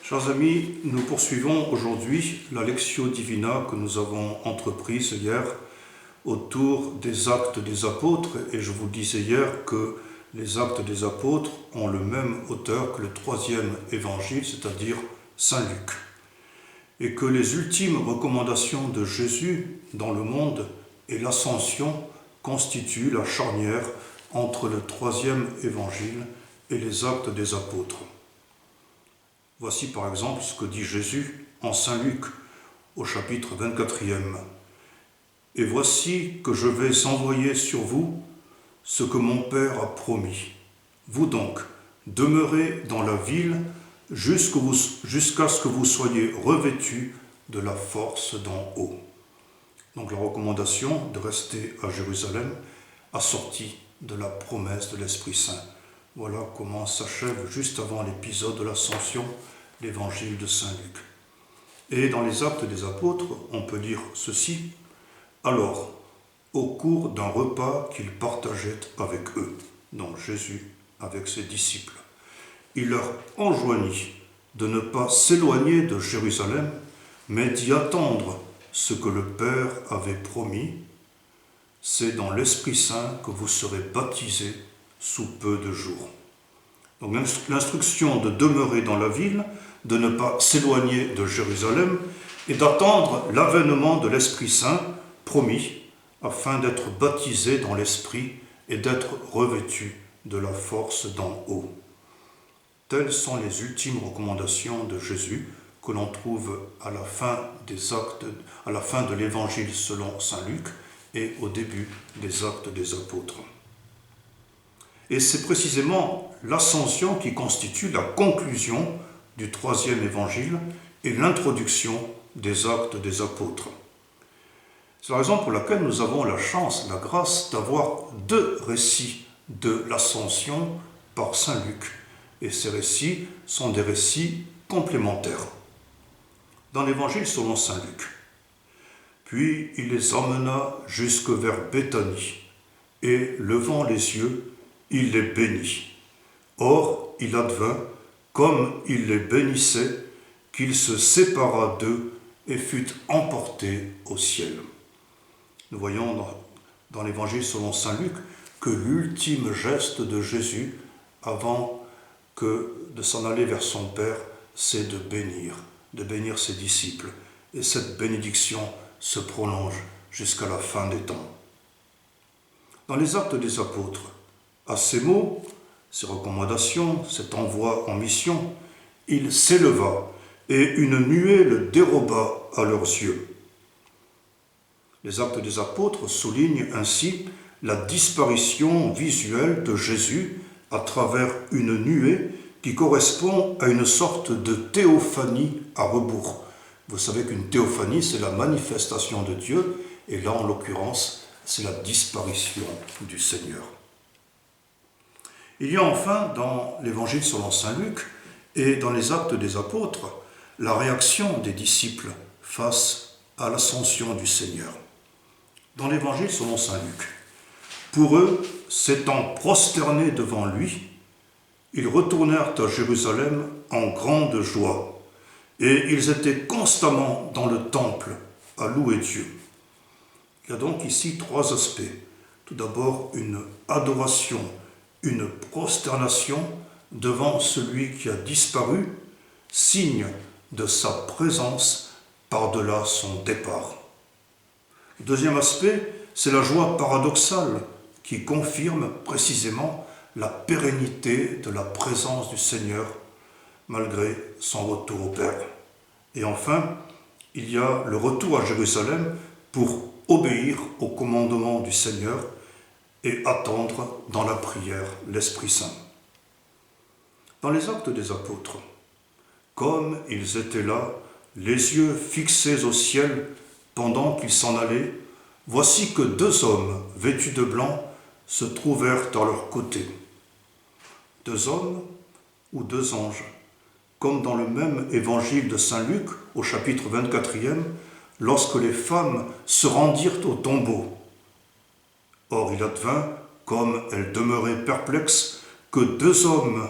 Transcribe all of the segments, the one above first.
Chers amis, nous poursuivons aujourd'hui la Lectio Divina que nous avons entreprise hier autour des Actes des Apôtres, et je vous disais hier que les Actes des Apôtres ont le même auteur que le troisième évangile, c'est-à-dire Saint Luc, et que les ultimes recommandations de Jésus dans le monde et l'Ascension constituent la charnière entre le troisième évangile et les Actes des Apôtres. Voici par exemple ce que dit Jésus en Saint Luc au chapitre 24e. « Et voici que je vais envoyer sur vous ce que mon Père a promis. Vous donc, demeurez dans la ville jusqu'à ce que vous soyez revêtus de la force d'en haut. » Donc la recommandation de rester à Jérusalem assortie de la promesse de l'Esprit Saint. Voilà comment s'achève, juste avant l'épisode de l'Ascension, l'évangile de Saint Luc. Et dans les Actes des Apôtres, on peut lire ceci. « Alors, au cours d'un repas qu'il partageait avec eux, donc Jésus avec ses disciples, il leur enjoignit de ne pas s'éloigner de Jérusalem, mais d'y attendre ce que le Père avait promis. C'est dans l'Esprit Saint que vous serez baptisés sous peu de jours. » Donc l'instruction de demeurer dans la ville, de ne pas s'éloigner de Jérusalem et d'attendre l'avènement de l'Esprit Saint promis afin d'être baptisé dans l'Esprit et d'être revêtu de la force d'en haut. Telles sont les ultimes recommandations de Jésus que l'on trouve à la fin des Actes, à la fin de l'Évangile selon saint Luc et au début des Actes des Apôtres. Et c'est précisément l'Ascension qui constitue la conclusion du troisième évangile et l'introduction des Actes des Apôtres. C'est la raison pour laquelle nous avons la chance, la grâce d'avoir deux récits de l'Ascension par saint Luc. Et ces récits sont des récits complémentaires. Dans l'évangile selon saint Luc, « Puis il les emmena jusque vers Béthanie, et levant les yeux, il les bénit. Or, il advint, comme il les bénissait, qu'il se sépara d'eux et fut emporté au ciel. » Nous voyons dans l'évangile selon saint Luc que l'ultime geste de Jésus, avant que de s'en aller vers son Père, c'est de bénir ses disciples. Et cette bénédiction se prolonge jusqu'à la fin des temps. Dans les Actes des Apôtres, à ces mots, ces recommandations, cet envoi en mission, il s'éleva et une nuée le déroba à leurs yeux. Les Actes des Apôtres soulignent ainsi la disparition visuelle de Jésus à travers une nuée qui correspond à une sorte de théophanie à rebours. Vous savez qu'une théophanie, c'est la manifestation de Dieu, et là, en l'occurrence, c'est la disparition du Seigneur. Il y a enfin, dans l'Évangile selon saint Luc et dans les Actes des Apôtres, la réaction des disciples face à l'ascension du Seigneur. Dans l'Évangile selon saint Luc, pour eux, s'étant prosternés devant lui, ils retournèrent à Jérusalem en grande joie, et ils étaient constamment dans le temple à louer Dieu. Il y a donc ici trois aspects. Tout d'abord, une adoration, une prosternation devant celui qui a disparu, signe de sa présence par-delà son départ. Le deuxième aspect, c'est la joie paradoxale qui confirme précisément la pérennité de la présence du Seigneur malgré son retour au Père. Et enfin, il y a le retour à Jérusalem pour obéir au commandement du Seigneur et attendre dans la prière l'Esprit Saint. Dans les Actes des Apôtres, comme ils étaient là, les yeux fixés au ciel pendant qu'ils s'en allaient, voici que deux hommes vêtus de blanc se trouvèrent à leur côté. Deux hommes ou deux anges, comme dans le même évangile de saint Luc, au chapitre 24e, lorsque les femmes se rendirent au tombeau. Or il advint, comme elles demeuraient perplexes, que deux hommes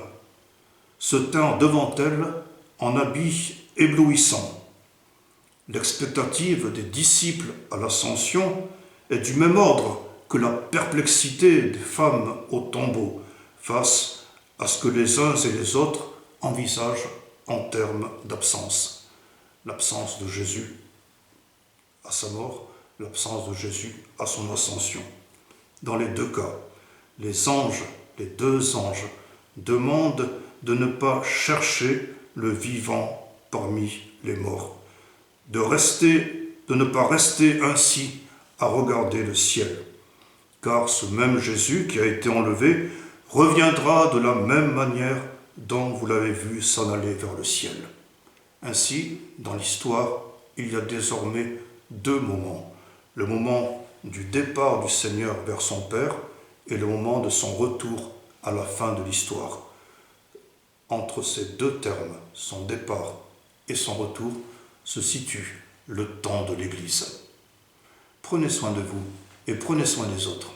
se tinrent devant elles en habits éblouissants. L'expectative des disciples à l'ascension est du même ordre que la perplexité des femmes au tombeau face à ce que les uns et les autres envisagent en termes d'absence. L'absence de Jésus à sa mort, l'absence de Jésus à son ascension. Dans les deux cas, les deux anges, demandent de ne pas chercher le vivant parmi les morts, de ne pas rester ainsi à regarder le ciel, car ce même Jésus qui a été enlevé reviendra de la même manière dont vous l'avez vu s'en aller vers le ciel. Ainsi, dans l'histoire, il y a désormais deux moments. Le moment du départ du Seigneur vers son Père et le moment de son retour à la fin de l'histoire. Entre ces deux termes, son départ et son retour, se situe le temps de l'Église. Prenez soin de vous et prenez soin des autres.